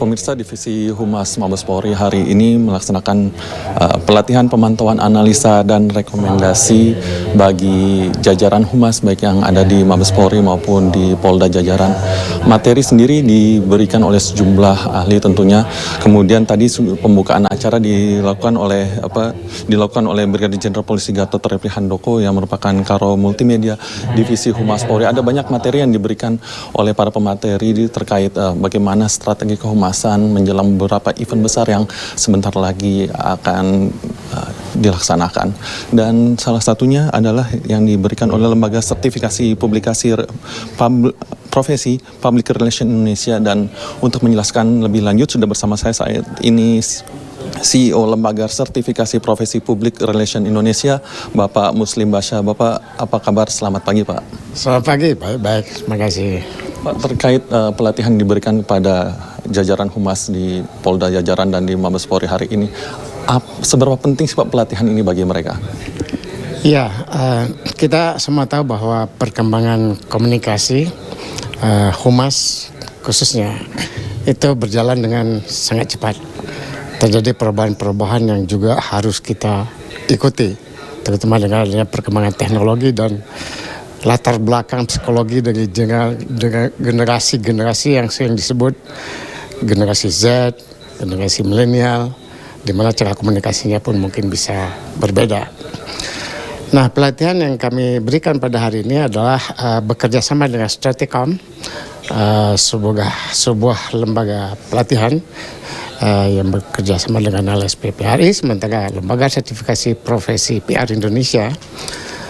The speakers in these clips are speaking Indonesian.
Pemirsa, Divisi Humas Mabes Polri hari ini melaksanakan pelatihan pemantauan analisa dan rekomendasi bagi jajaran humas baik yang ada di Mabes Polri maupun di Polda jajaran. Materi sendiri diberikan oleh sejumlah ahli tentunya. Kemudian tadi pembukaan acara dilakukan oleh Brigadir Jenderal Polisi Gatot Reply Handoko yang merupakan Karo Multimedia Divisi Humas Polri. Ada banyak materi yang diberikan oleh para pemateri terkait bagaimana strategi kehumasan menjelang beberapa event besar yang sebentar lagi akan dilaksanakan. Dan salah satunya adalah yang diberikan oleh Lembaga Sertifikasi Publikasi Profesi Public Relation Indonesia. Dan untuk menjelaskan lebih lanjut sudah bersama saya saat ini CEO Lembaga Sertifikasi Profesi Public Relation Indonesia, Bapak Muslim Basha. Bapak, apa kabar? Selamat pagi, Pak. Selamat pagi, baik, terima kasih. Pak, terkait pelatihan diberikan kepada jajaran humas di Polda jajaran dan di Mabes Polri hari ini, seberapa penting sih Pak pelatihan ini bagi mereka? Ya, kita semua tahu bahwa perkembangan komunikasi humas khususnya itu berjalan dengan sangat cepat. Terjadi perubahan-perubahan yang juga harus kita ikuti, terutama dengan adanya perkembangan teknologi dan latar belakang psikologi dari generasi-generasi yang sering disebut generasi Z, generasi milenial, di mana cara komunikasinya pun mungkin bisa berbeda. Nah, pelatihan yang kami berikan pada hari ini adalah bekerja sama dengan Straticom, sebuah lembaga pelatihan yang bekerja sama dengan LSP PRI, sementara Lembaga Sertifikasi Profesi PR Indonesia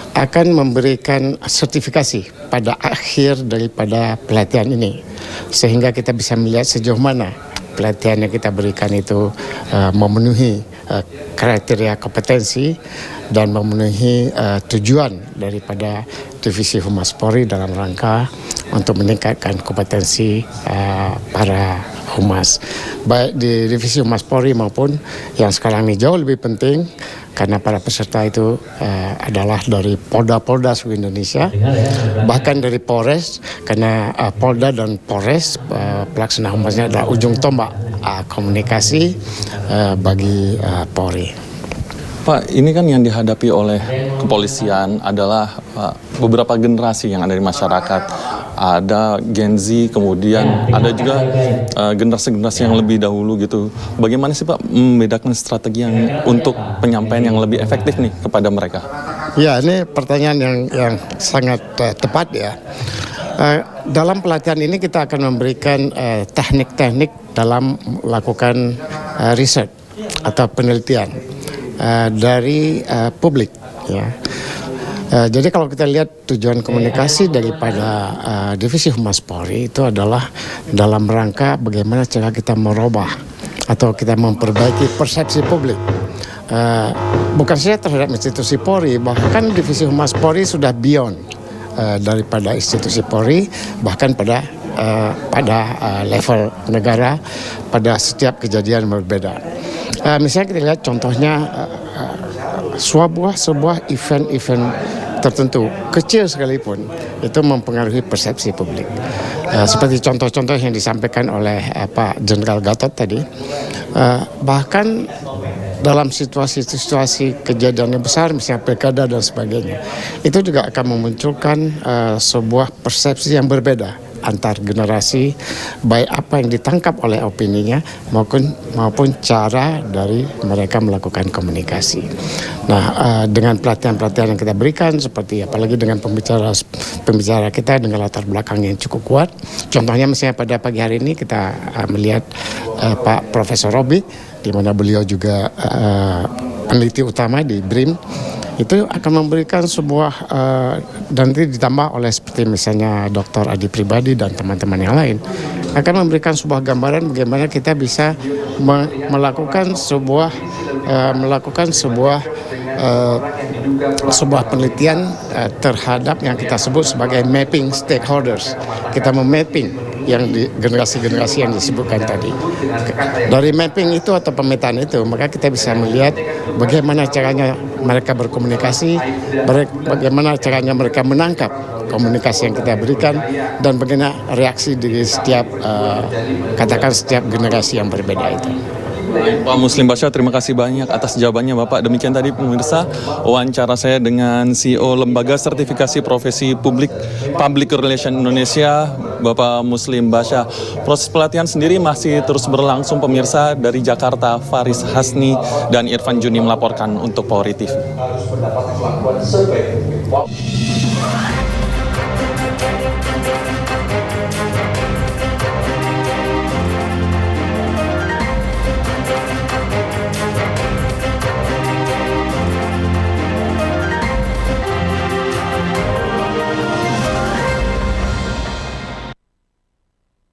akan memberikan sertifikasi pada akhir daripada pelatihan ini, sehingga kita bisa melihat sejauh mana pelatihan yang kita berikan itu memenuhi kriteria kompetensi dan memenuhi tujuan daripada Divisi Humas Polri dalam rangka untuk meningkatkan kompetensi para humas, baik di Divisi Humas Polri maupun yang sekarang ini jauh lebih penting karena para peserta itu adalah dari Polda-Polda seluruh Indonesia, bahkan dari Polres, karena Polda dan Polres pelaksana humasnya adalah ujung tombak komunikasi bagi Polri. Pak, ini kan yang dihadapi oleh kepolisian adalah beberapa generasi yang ada di masyarakat. Ada Gen Z, kemudian ada juga generasi-generasi yang lebih dahulu gitu. Bagaimana sih Pak membedakan strategi yang untuk penyampaian yang lebih efektif nih kepada mereka? Ya, ini pertanyaan yang sangat tepat ya. Dalam pelatihan ini kita akan memberikan teknik-teknik dalam melakukan riset atau penelitian dari publik ya. Jadi kalau kita lihat tujuan komunikasi daripada Divisi Humas Polri itu adalah dalam rangka bagaimana cara kita merubah atau kita memperbaiki persepsi publik. Bukan saja terhadap institusi Polri, bahkan Divisi Humas Polri sudah beyond daripada institusi Polri, bahkan pada level negara, pada setiap kejadian berbeda. Misalnya kita lihat contohnya sebuah event tertentu kecil sekalipun itu mempengaruhi persepsi publik. Seperti contoh-contoh yang disampaikan oleh Pak Jenderal Gatot tadi, bahkan dalam situasi-situasi kejadian yang besar, misalnya pilkada dan sebagainya, itu juga akan memunculkan sebuah persepsi yang berbeda antar generasi, baik apa yang ditangkap oleh opininya maupun cara dari mereka melakukan komunikasi. Nah, dengan pelatihan-pelatihan yang kita berikan, seperti apalagi dengan pembicara kita dengan latar belakang yang cukup kuat. Contohnya misalnya pada pagi hari ini kita melihat Pak Profesor Robi, di mana beliau juga peneliti utama di BRIN, itu akan memberikan sebuah dan nanti ditambah oleh seperti misalnya Dr. Adi Pribadi dan teman-teman yang lain akan memberikan sebuah gambaran bagaimana kita bisa melakukan sebuah penelitian terhadap yang kita sebut sebagai mapping stakeholders. Kita memapping yang di generasi-generasi yang disebutkan tadi. Dari mapping itu atau pemetaan itu, maka kita bisa melihat bagaimana caranya mereka berkomunikasi, bagaimana caranya mereka menangkap komunikasi yang kita berikan, dan bagaimana reaksi dari setiap katakan setiap generasi yang berbeda itu. Pak Muslim Basha, terima kasih banyak atas jawabannya Bapak. Demikian tadi pemirsa wawancara saya dengan CEO Lembaga Sertifikasi Profesi Public Relation Indonesia, Bapak Muslim Basha. Proses pelatihan sendiri masih terus berlangsung pemirsa. Dari Jakarta, Faris Hasni dan Irfan Juni melaporkan untuk Polri TV.